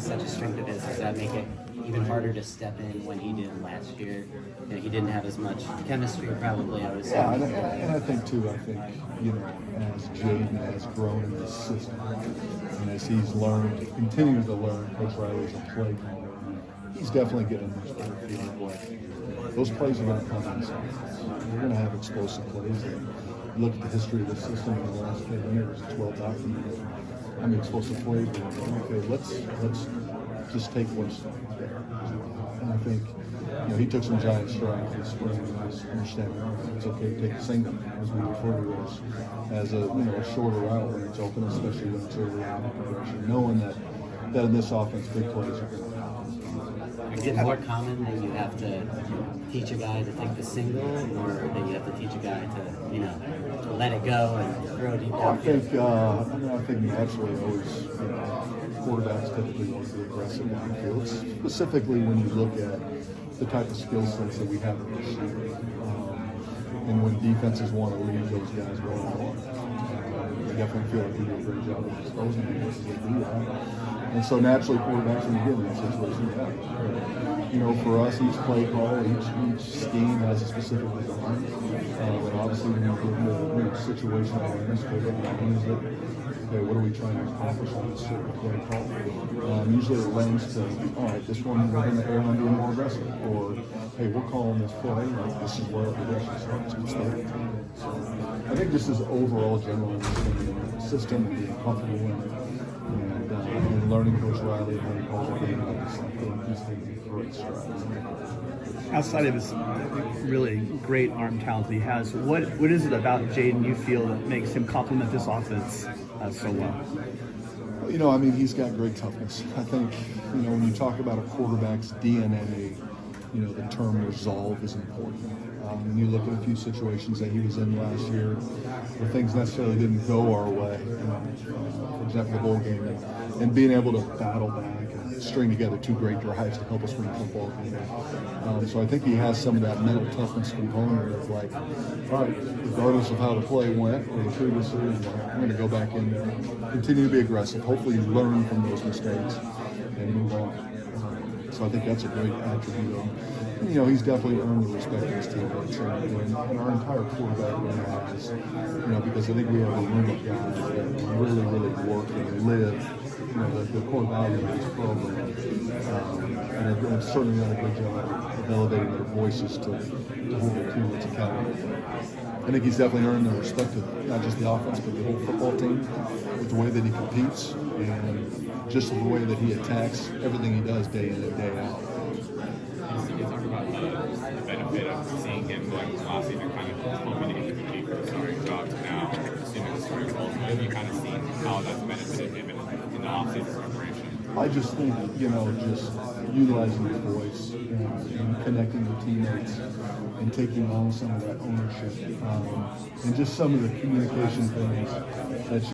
such a strength of his, does that make it even harder to step in when he did last year? You know, he didn't have as much chemistry, probably, I would say. Yeah, and I think, too, you know, as Jayden has grown in this system, and as he's learned, continues to learn Coach Riley's a play caller, he's definitely getting a much better feel of what those plays are going to come in this offense. We're going to have explosive plays. And look at the history of the system in the last 10 years. It's well documented. I mean, explosive plays. Okay, let's just take what's there. And I think, you know, he took some giant strides this spring. And I understand it's okay to take a single, as we refer to it as a, you know, a shorter route when it's open, especially when it's early on in the progression, knowing that in this offense, big plays are going to happen. Is it more common that you have to teach a guy to take the single, or that you have to teach a guy to, you know, to let it go and throw deep down? I think naturally always, you know, quarterbacks typically want to be aggressive downfield, specifically when you look at the type of skill sets that we have in this year. And when defenses want to lead those guys well, I definitely feel like we do a great job of exposing defenses that do that. And so naturally, quarterbacks, when you get in that situation, you know, for us, each play call, each scheme has a specific design. But obviously, when you get into a situation like this, quarterback means that, okay, what are we trying to accomplish on this certain play call? Usually it lends to, all right, this one we're going to err on being more aggressive, or hey, we're calling this play, like this is where the progression starts. So I think just as overall general understanding of the system and being comfortable in it, and learning Coach Riley and how he calls the game, I think he's taking great strides. Outside of his really great arm talent that he has, what is it about Jayden you feel that makes him complement this offense so well? You know, I mean, he's got great toughness. I think, you know, when you talk about a quarterback's DNA, you know, the term resolve is important. When you look at a few situations that he was in last year where things necessarily didn't go our way, for example, the bowl game, and being able to battle back and string together two great drives to help us win the football game. So I think he has some of that mental toughness component of like, all right, regardless of how the play went or the previous series went, I'm going to go back in and continue to be aggressive, hopefully learn from those mistakes and move on. So I think that's a great attribute of him. You know, he's definitely earned the respect of his teammates and our entire quarterback room has, you know, because I think we have a room of guys that really, really work and live, you know, the core value of this program. And have certainly done a good job of elevating their voices to hold their teammates accountable. I think he's definitely earned the respect of not just the offense, but the whole football team with the way that he competes and just the way that he attacks everything he does day in and day out. You talk about the benefit of seeing him going from last season kind of culminating to compete for the starting job to now assuming the starting role. Have you kind of seen how that's benefited him in the offseason preparation? I just think, you know, just utilizing his voice and connecting with teammates and taking on some of that ownership and just some of the communication things that